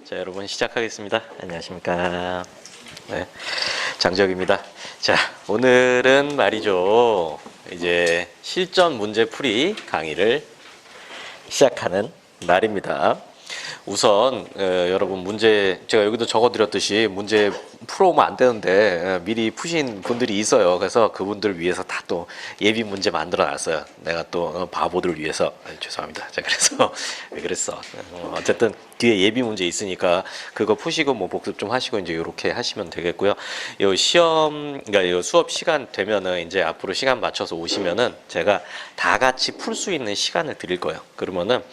자, 여러분 시작하겠습니다. 안녕하십니까. 네, 장적입니다. 자, 오늘은 말이죠. 이제 실전 문제 풀이 강의를 시작하는 날입니다. 우선 여러분 문제 제가 여기도 적어드렸듯이 문제 풀어오면 안 되는데 미리 푸신 분들이 있어요. 그래서 그분들 위해서 다 또 예비 문제 만들어 놨어요. 내가 또 바보들 위해서. 죄송합니다. 자, 그래서 왜 그랬어. 어쨌든 뒤에 예비 문제 있으니까 그거 푸시고 뭐 복습 좀 하시고 이제 이렇게 하시면 되겠고요. 요 시험 그러니까 요 수업 시간 되면은 이제 앞으로 시간 맞춰서 오시면은 제가 다 같이 풀 수 있는 시간을 드릴 거예요. 그러면은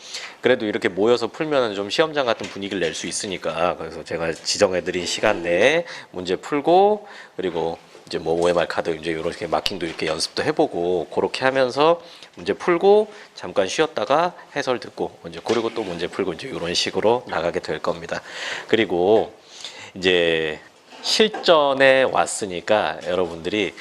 그래도 이렇게 모여서 풀면은 좀 시험장 같은 분위기를 낼 수 있으니까, 그래서 제가 지정해드린 시간 내에 문제 풀고, 그리고 이제 뭐 OMR 카드 이제 이렇게 마킹도 이렇게 연습도 해보고, 그렇게 하면서 문제 풀고 잠깐 쉬었다가 해설 듣고 이제 그리고 또 문제 풀고 이제 이런 식으로 나가게 될 겁니다. 그리고 이제 실전에 왔으니까 여러분들이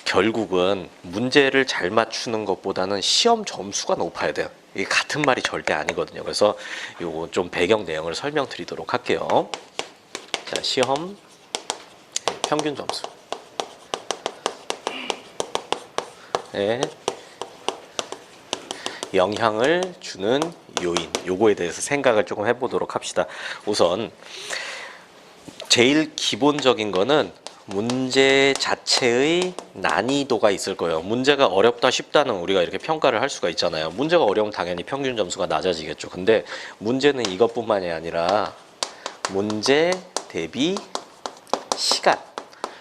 결국은 문제를 잘 맞추는 것보다는 시험 점수가 높아야 돼요. 이게 같은 말이 절대 아니거든요. 그래서 요거 좀 배경 내용을 설명드리도록 할게요. 자, 시험 평균 점수. 네. 영향을 주는 요인. 요거에 대해서 생각을 조금 해보도록 합시다. 우선 제일 기본적인 거는 문제 자체의 난이도가 있을 거예요. 문제가 어렵다 쉽다는 우리가 이렇게 평가를 할 수가 있잖아요. 문제가 어려우면 당연히 평균 점수가 낮아지겠죠. 근데 문제는 이것뿐만이 아니라 문제 대비 시간,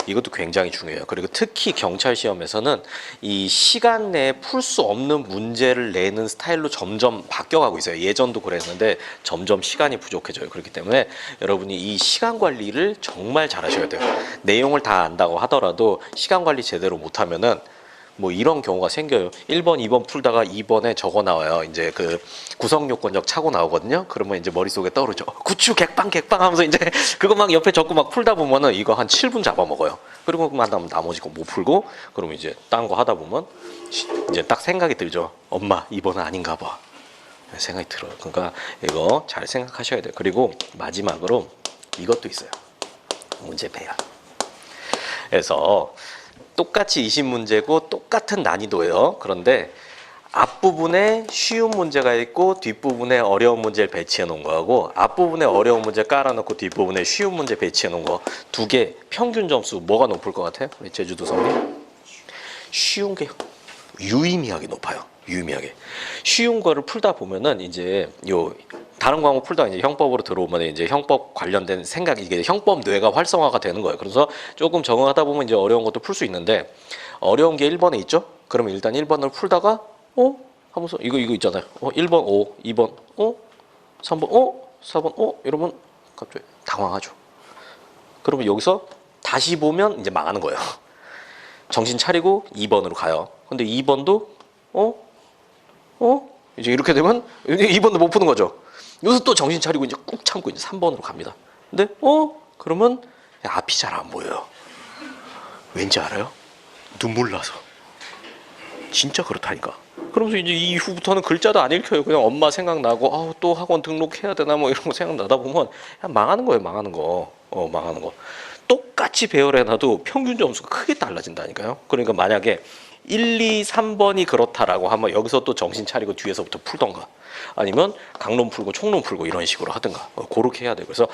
이것도 굉장히 중요해요. 그리고 특히 경찰 시험에서는 이 시간 내에 풀 수 없는 문제를 내는 스타일로 점점 바뀌어가고 있어요. 예전도 그랬는데 점점 시간이 부족해져요. 그렇기 때문에 여러분이 이 시간 관리를 정말 잘 하셔야 돼요. 내용을 다 안다고 하더라도 시간 관리 제대로 못하면은 뭐 이런 경우가 생겨요. 1번, 2번 풀다가 2번에 저거 나와요. 이제 그 구성요건적 차고 나오거든요. 그러면 이제 머릿속에 떠오르죠. 구추 객방 하면서 이제 그거 막 옆에 적고 막 풀다 보면은 이거 한 7분 잡아먹어요. 그리고 나머지 거 못 풀고 그러면 이제 딴 거 하다 보면 이제 딱 생각이 들죠. 엄마, 이번은 아닌가 봐. 생각이 들어요. 그러니까 이거 잘 생각하셔야 돼요. 그리고 마지막으로 이것도 있어요. 문제 배열. 그래서 똑같이 20문제고 똑같은 난이도예요. 그런데 앞부분에 쉬운 문제가 있고 뒷부분에 어려운 문제를 배치해 놓은 거하고 앞부분에 어려운 문제 깔아놓고 뒷부분에 쉬운 문제 배치해 놓은 거 두 개 평균 점수 뭐가 높을 것 같아요? 우리 제주도 성님? 쉬운 게 유의미하게 높아요. 유의미하게. 쉬운 거를 풀다 보면은 이제 요 다른 과목 풀다가 이제 형법으로 들어오면 이제 형법 관련된 생각, 이게 형법 뇌가 활성화가 되는 거예요. 그래서 조금 적응하다 보면 이제 어려운 것도 풀 수 있는데, 어려운 게 1번에 있죠? 그러면 일단 1번을 풀다가 하면서 이거 있잖아요. 1번 2번 3번 4번 이러면 갑자기 당황하죠. 그러면 여기서 다시 보면 이제 망하는 거예요. 정신 차리고 2번으로 가요. 근데 2번도 이제 이렇게 되면 2번도 못 푸는 거죠. 여기서 또 정신 차리고 이제 꾹 참고 이제 3번으로 갑니다. 근데 그러면 앞이 잘 안 보여요. 왠지 알아요? 눈물 나서. 진짜 그렇다니까. 그러면서 이제 이후부터는 글자도 안 읽혀요. 그냥 엄마 생각나고 또 학원 등록해야 되나 뭐 이런 거 생각나다 보면 그냥 망하는 거예요. 망하는 거. 망하는 거. 똑같이 배열해놔도 평균 점수가 크게 달라진다니까요. 그러니까 만약에 1, 2, 3번이 그렇다라고 하면 여기서 또 정신 차리고 뒤에서부터 풀던가, 아니면 강론 풀고 총론 풀고 이런 식으로 하든가, 그렇게 해야 돼요. 그래서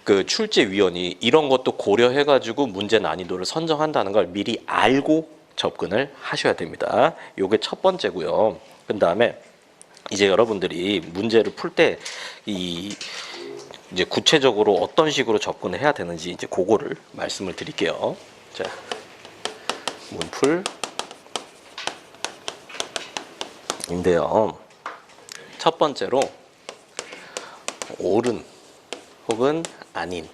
그 출제위원이 이런 것도 고려해가지고 문제 난이도를 선정한다는 걸 미리 알고 접근을 하셔야 됩니다. 요게 첫 번째고요. 그 다음에 이제 여러분들이 문제를 풀 때 이제 구체적으로 어떤 식으로 접근을 해야 되는지 이제 그거를 말씀을 드릴게요. 자, 문풀 인데요. 첫 번째로 옳은 혹은 아닌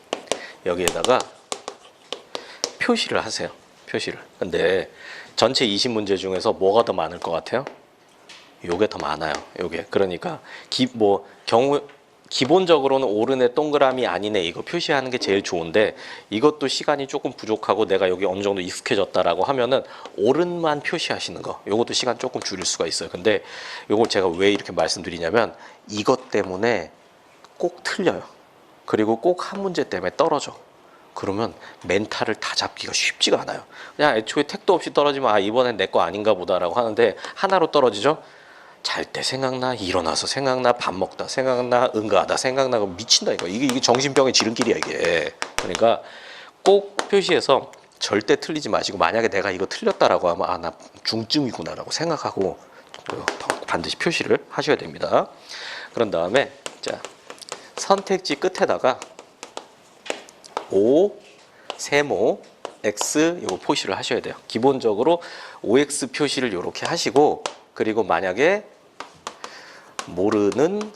여기에다가 표시를 하세요. 표시를. 근데 전체 20문제 중에서 뭐가 더 많을 것 같아요? 요게 더 많아요. 요게. 그러니까 기본적으로는 옳은에 동그라미 아니네 이거 표시하는 게 제일 좋은데, 이것도 시간이 조금 부족하고 내가 여기 어느 정도 익숙해졌다라고 하면은 옳은만 표시하시는 거, 요것도 시간 조금 줄일 수가 있어요. 근데 요걸 제가 왜 이렇게 말씀드리냐면 이것 때문에 꼭 틀려요. 그리고 꼭 한 문제 때문에 떨어져. 그러면 멘탈을 다 잡기가 쉽지가 않아요. 그냥 애초에 택도 없이 떨어지면 아 이번엔 내 거 아닌가 보다라고 하는데 하나로 떨어지죠. 잘 때 생각나, 일어나서 생각나, 밥 먹다 생각나, 응가하다 생각나고 미친다 이거. 이게 정신병의 지름길이야 이게. 그러니까 꼭 표시해서 절대 틀리지 마시고 만약에 내가 이거 틀렸다라고 하면 아 나 중증이구나라고 생각하고 반드시 표시를 하셔야 됩니다. 그런 다음에 자 선택지 끝에다가 O, 세모, X 요거 표시를 하셔야 돼요. 기본적으로 OX 표시를 이렇게 하시고 그리고 만약에 모르는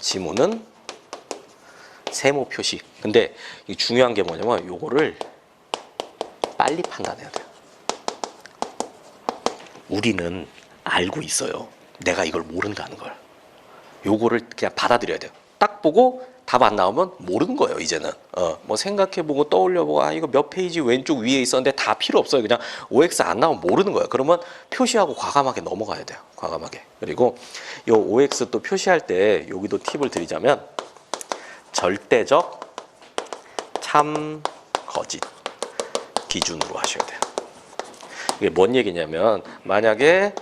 지문은 세모 표시. 근데 이 중요한 게 뭐냐면 요거를 빨리 판단해야 돼요. 우리는 알고 있어요. 내가 이걸 모른다는 걸. 요거를 그냥 받아들여야 돼요. 딱 보고 답 안 나오면 모르는 거예요, 이제는. 뭐 생각해보고 떠올려보고, 아, 이거 몇 페이지 왼쪽 위에 있었는데 다 필요 없어요. 그냥 OX 안 나오면 모르는 거예요. 그러면 표시하고 과감하게 넘어가야 돼요. 과감하게. 그리고 요 OX 또 표시할 때 여기도 팁을 드리자면, 절대적 참 거짓 기준으로 하셔야 돼요. 이게 뭔 얘기냐면, 만약에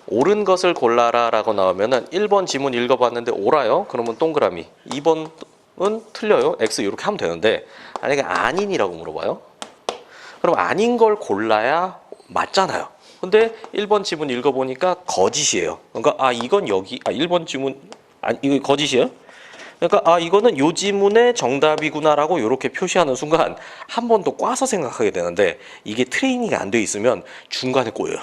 옳은 것을 골라라 라고 나오면은 1번 지문 읽어봤는데 옳아요. 그러면 동그라미. 2번은 틀려요. X 이렇게 하면 되는데 만약에 아닌이라고 물어봐요. 그럼 아닌 걸 골라야 맞잖아요. 근데 1번 지문 읽어보니까 거짓이에요. 그러니까 아 이건 여기 1번 지문 이거 거짓이에요. 그러니까 아 이거는 요 지문의 정답이구나라고 이렇게 표시하는 순간 한 번 더 꽈서 생각하게 되는데 이게 트레이닝이 안 돼 있으면 중간에 꼬여요.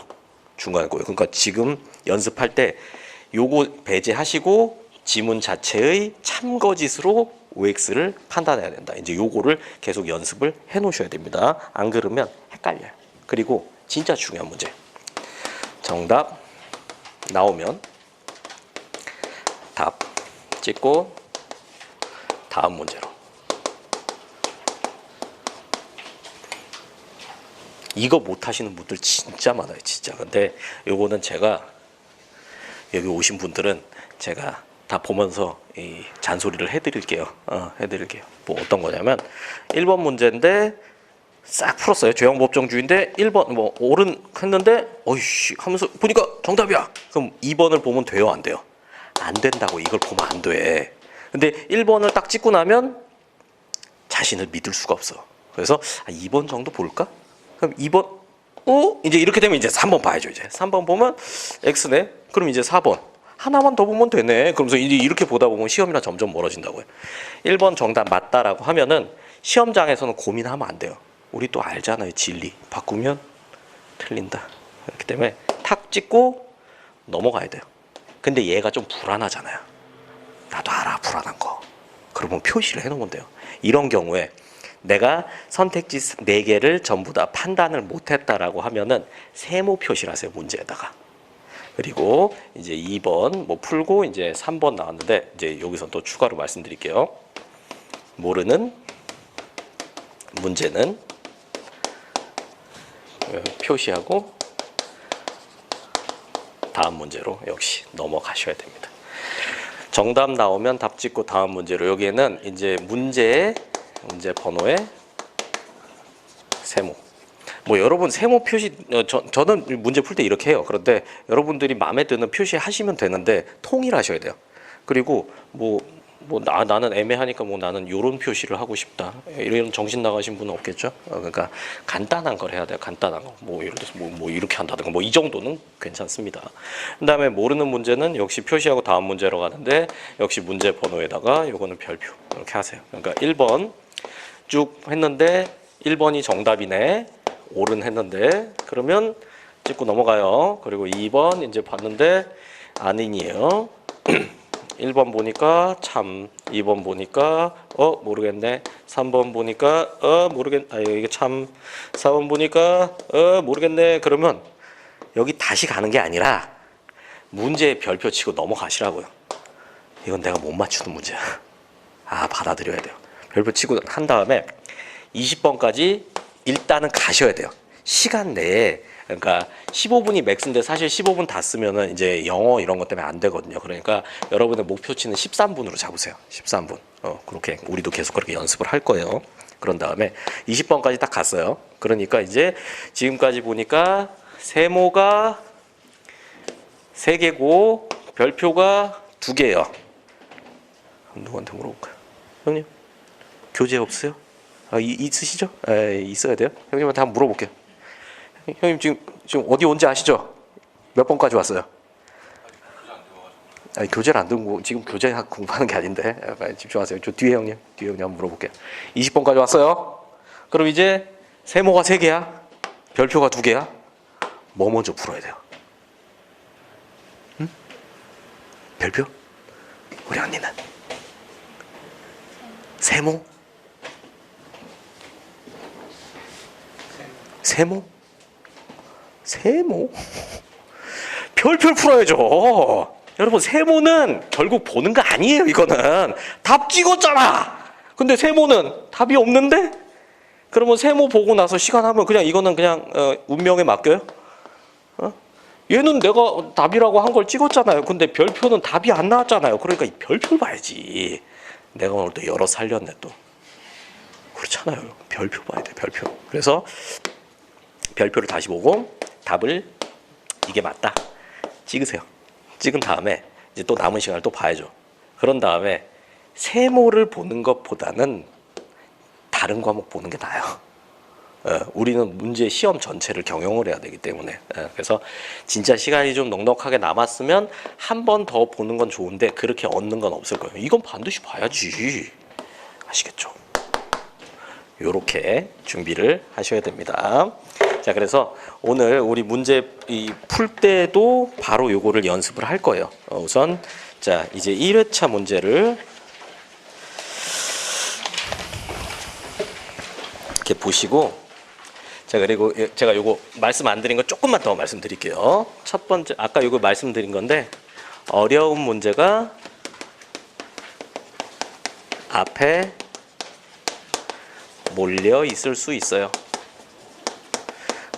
중간에 꼬여요. 그러니까 지금 연습할 때 요거 배제하시고 지문 자체의 참거짓으로 OX를 판단해야 된다. 이제 요거를 계속 연습을 해 놓으셔야 됩니다. 안 그러면 헷갈려요. 그리고 진짜 중요한 문제. 정답 나오면 답 찍고 다음 문제로. 이거 못 하시는 분들 진짜 많아요, 진짜. 근데 요거는 제가 여기 오신 분들은 제가 다 보면서 이 잔소리를 해드릴게요. 해드릴게요. 뭐 어떤 거냐면 1번 문제인데 싹 풀었어요. 죄형법정주의인데 1번 뭐 옳은 했는데 어이씨 하면서 보니까 정답이야. 그럼 2번을 보면 돼요, 안 돼요? 안 된다고. 이걸 보면 안 돼. 근데 1번을 딱 찍고 나면 자신을 믿을 수가 없어. 그래서 2번 정도 볼까? 그럼 2번, 이제 이렇게 되면 이제 3번 봐야죠, 이제. 3번 보면 X네? 그럼 이제 4번. 하나만 더 보면 되네. 그러면서 이제 이렇게 보다 보면 시험이랑 점점 멀어진다고요. 1번 정답 맞다라고 하면은 시험장에서는 고민하면 안 돼요. 우리 또 알잖아요, 진리. 바꾸면 틀린다. 그렇기 때문에 탁 찍고 넘어가야 돼요. 근데 얘가 좀 불안하잖아요. 나도 알아, 불안한 거. 그러면 표시를 해놓으면 돼요. 이런 경우에 내가 선택지 4개를 전부 다 판단을 못했다라고 하면은 세모 표시를 하세요, 문제에다가. 그리고 이제 2번 뭐 풀고 이제 3번 나왔는데 이제 여기서 또 추가로 말씀드릴게요. 모르는 문제는 표시하고 다음 문제로 역시 넘어가셔야 됩니다. 정답 나오면 답 찍고 다음 문제로. 여기에는 이제 문제 번호의 세모. 뭐 여러분 세모 표시 저는 문제 풀 때 이렇게 해요. 그런데 여러분들이 마음에 드는 표시 하시면 되는데 통일하셔야 돼요. 그리고 나는 애매하니까 나는 요런 표시를 하고 싶다. 이런 정신 나가신 분은 없겠죠? 그러니까 간단한 걸 해야 돼요. 간단한 거. 뭐 예를 들어서 뭐 이렇게 한다든가 뭐 이 정도는 괜찮습니다. 그다음에 모르는 문제는 역시 표시하고 다음 문제로 가는데 역시 문제 번호에다가 요거는 별표 이렇게 하세요. 그러니까 1번 쭉 했는데 1번이 정답이네. 옳은 했는데 그러면 찍고 넘어가요. 그리고 2번 이제 봤는데 아닌이에요. 1번 보니까 참, 2번 보니까 모르겠네. 3번 보니까 이게 참, 4번 보니까 모르겠네. 그러면 여기 다시 가는 게 아니라 문제에 별표 치고 넘어가시라고요. 이건 내가 못 맞추는 문제야. 받아들여야 돼요. 별표 치고 한 다음에 20번까지 일단은 가셔야 돼요. 시간 내에. 그러니까 15분이 맥스인데 사실 15분 다 쓰면은 이제 영어 이런 것 때문에 안 되거든요. 그러니까 여러분의 목표치는 13분으로 잡으세요. 13분. 그렇게 우리도 계속 그렇게 연습을 할 거예요. 그런 다음에 20번까지 딱 갔어요. 그러니까 이제 지금까지 보니까 세모가 3개고 별표가 2개예요. 누구한테 물어볼까요? 형님 교재 없어요? 있으시죠? 있어야 돼요. 형님한테 한번 물어볼게요. 형님 지금 어디 온지 아시죠? 몇 번까지 왔어요? 교재를 안 들고 지금 교재 공부하는 게 아닌데 빨리 집중하세요. 저 뒤에 형님 한번 물어볼게요. 20번까지 왔어요. 그럼 이제 세모가 3개야, 별표가 2개야. 뭐 먼저 풀어야 돼요? 응? 별표? 우리 언니는 세모? 세모? 별표를 풀어야죠. 여러분 세모는 결국 보는 거 아니에요. 이거는 답 찍었잖아. 근데 세모는 답이 없는데? 그러면 세모 보고 나서 시간 하면 그냥 이거는 그냥 운명에 맡겨요? 얘는 내가 답이라고 한 걸 찍었잖아요. 근데 별표는 답이 안 나왔잖아요. 그러니까 이 별표를 봐야지. 내가 오늘 또 열어 살렸네 또. 그렇잖아요. 별표 봐야 돼. 별표. 그래서 별표를 다시 보고 답을 이게 맞다 찍으세요. 찍은 다음에 이제 또 남은 시간을 또 봐야죠. 그런 다음에 세모를 보는 것보다는 다른 과목 보는 게 나아요. 우리는 문제 시험 전체를 경영을 해야 되기 때문에 그래서 진짜 시간이 좀 넉넉하게 남았으면 한 번 더 보는 건 좋은데 그렇게 얻는 건 없을 거예요. 이건 반드시 봐야지. 아시겠죠? 요렇게 준비를 하셔야 됩니다. 자, 그래서 오늘 우리 문제 풀 때도 바로 요거를 연습을 할 거예요. 우선 자, 이제 1회차 문제를 이렇게 보시고 자, 그리고 제가 요거 말씀 안 드린 거 조금만 더 말씀드릴게요. 첫 번째 아까 요거 말씀드린 건데 어려운 문제가 앞에 몰려 있을 수 있어요.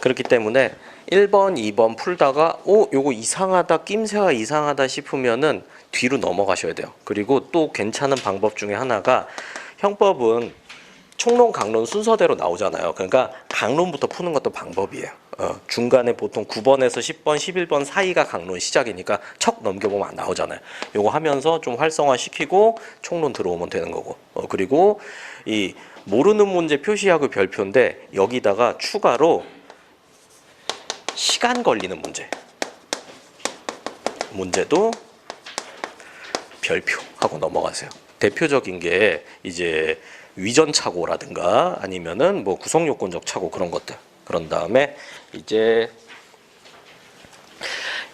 그렇기 때문에 1번, 2번 풀다가 요거 이상하다, 낌새가 이상하다 싶으면은 뒤로 넘어가셔야 돼요. 그리고 또 괜찮은 방법 중에 하나가 형법은 총론, 강론 순서대로 나오잖아요. 그러니까 강론부터 푸는 것도 방법이에요. 중간에 보통 9번에서 10번, 11번 사이가 강론 시작이니까 척 넘겨보면 안 나오잖아요. 요거 하면서 좀 활성화시키고 총론 들어오면 되는 거고. 그리고 이 모르는 문제 표시하고 별표인데 여기다가 추가로 시간 걸리는 문제도 별표하고 넘어가세요. 대표적인 게 이제 위전착오라든가 아니면은 뭐 구성요건적 착오 그런 것들. 그런 다음에 이제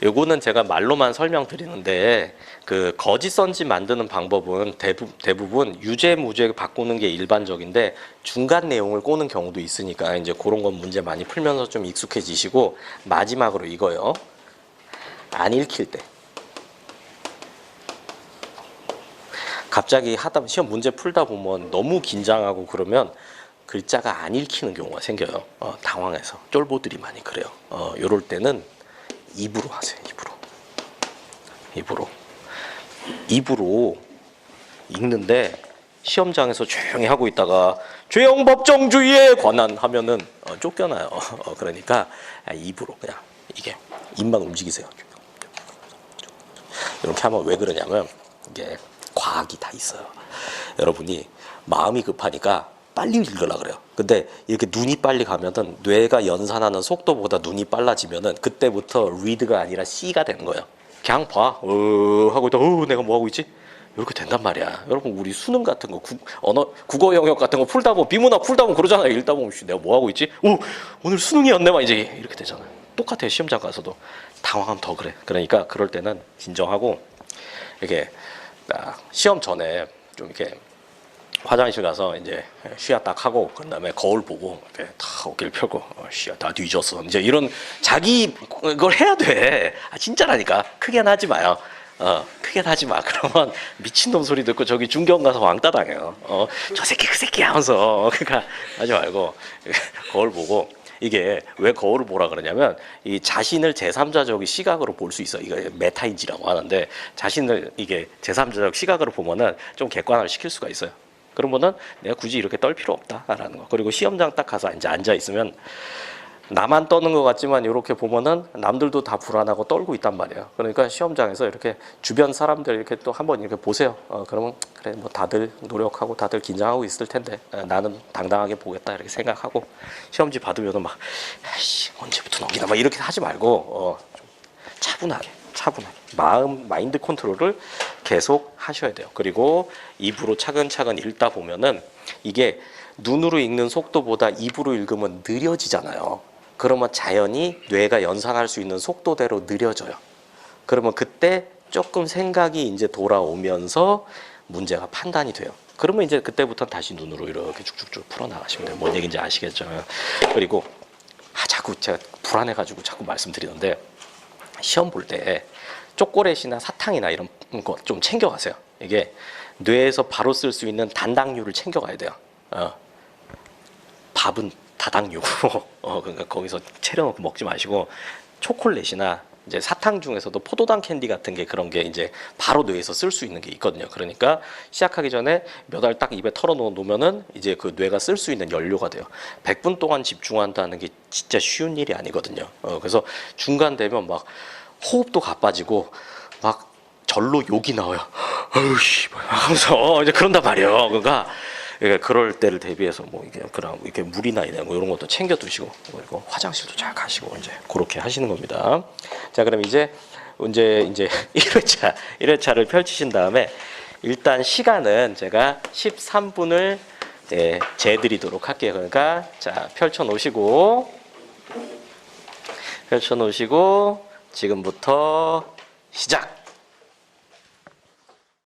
요거는 제가 말로만 설명드리는데 그 거짓 선지 만드는 방법은 대부분 유죄 무죄 바꾸는 게 일반적인데 중간 내용을 꼬는 경우도 있으니까 이제 그런 건 문제 많이 풀면서 좀 익숙해지시고 마지막으로 이거요. 안 읽힐 때. 갑자기 시험 문제 풀다 보면 너무 긴장하고 그러면 글자가 안 읽히는 경우가 생겨요. 당황해서 쫄보들이 많이 그래요. 요럴 때는 입으로 하세요. 입으로 읽는데 시험장에서 조용히 하고 있다가 죄형 법정주의에 관한 하면은 쫓겨나요. 그러니까 입으로 그냥 이게 입만 움직이세요. 이렇게 하면 왜 그러냐면 이게 과학이 다 있어요. 여러분이 마음이 급하니까 빨리 읽으려고 그래요. 근데 이렇게 눈이 빨리 가면은 뇌가 연산하는 속도보다 눈이 빨라지면은 그때부터 read가 아니라 C가 되는 거예요. 그냥 봐. 하고 있다. 내가 뭐 하고 있지? 이렇게 된단 말이야. 여러분 우리 수능 같은 거 국어 영역 같은 거 풀다 보면 비문학 풀다 보면 그러잖아요. 읽다 보면 내가 뭐 하고 있지? 오늘 수능이었네 막 이제 이렇게 되잖아요. 똑같아요. 시험장 가서도 당황하면 더 그래. 그러니까 그럴 때는 진정하고 이렇게 시험 전에 좀 이렇게 화장실 가서 이제 쉬야 딱 하고 그다음에 거울 보고 이렇게 다 어깨를 펴고 쉬야 다 뒤졌어. 이제 이런 자기 그걸 해야 돼. 진짜라니까. 크게는 하지 마요. 크게는 하지 마. 그러면 미친놈 소리 듣고 저기 중경 가서 왕따 당해요. 저 새끼 그 새끼 하면서 그러니까 하지 말고 거울 보고 이게 왜 거울을 보라 그러냐면 이 자신을 제3자적 시각으로 볼 수 있어. 이거 메타인지라고 하는데 자신을 이게 제3자적 시각으로 보면은 좀 객관화를 시킬 수가 있어요. 그러면은 내가 굳이 이렇게 떨 필요 없다라는 거. 그리고 시험장 딱 가서 이제 앉아 있으면 나만 떠는 것 같지만 이렇게 보면은 남들도 다 불안하고 떨고 있단 말이에요. 그러니까 시험장에서 이렇게 주변 사람들 이렇게 또 한번 이렇게 보세요. 그러면 그래 뭐 다들 노력하고 다들 긴장하고 있을 텐데 나는 당당하게 보겠다 이렇게 생각하고 시험지 받으면은 막 에이씨 언제부터 넘기나 막 이렇게 하지 말고 좀 차분하게 마인드 컨트롤을 계속 하셔야 돼요. 그리고 입으로 차근차근 읽다 보면은 이게 눈으로 읽는 속도보다 입으로 읽으면 느려지잖아요. 그러면 자연히 뇌가 연상할 수 있는 속도대로 느려져요. 그러면 그때 조금 생각이 이제 돌아오면서 문제가 판단이 돼요. 그러면 이제 그때부터 다시 눈으로 이렇게 쭉쭉쭉 풀어나가시면 돼요. 뭔 얘기인지 아시겠죠? 그리고 자꾸 제가 불안해가지고 자꾸 말씀드리는데 시험 볼 때 초콜릿이나 사탕이나 이런 거 좀 챙겨가세요. 이게 뇌에서 바로 쓸 수 있는 단당류를 챙겨가야 돼요. 밥은 다당류고 그러니까 거기서 채려놓고 먹지 마시고 초콜릿이나 이제 사탕 중에서도 포도당 캔디 같은 게 그런 게 이제 바로 뇌에서 쓸 수 있는 게 있거든요. 그러니까 시작하기 전에 몇 알 딱 입에 털어 놓으면은 이제 그 뇌가 쓸 수 있는 연료가 돼요. 100분 동안 집중한다는 게 진짜 쉬운 일이 아니거든요. 그래서 중간 되면 막 호흡도 가빠지고 막 절로 욕이 나와요. 어우씨, 하면서 이제 그런단 말이에요. 그러니까 그럴 때를 대비해서 뭐 이게 그냥 이렇게 물이나 뭐 이런 것도 챙겨 두시고 그리고 화장실도 잘 가시고 이제 그렇게 하시는 겁니다. 자, 그럼 이제 1회차를 펼치신 다음에 일단 시간은 제가 13분을 재드리도록 할게요. 그러니까 자, 펼쳐 놓으시고 지금부터 시작.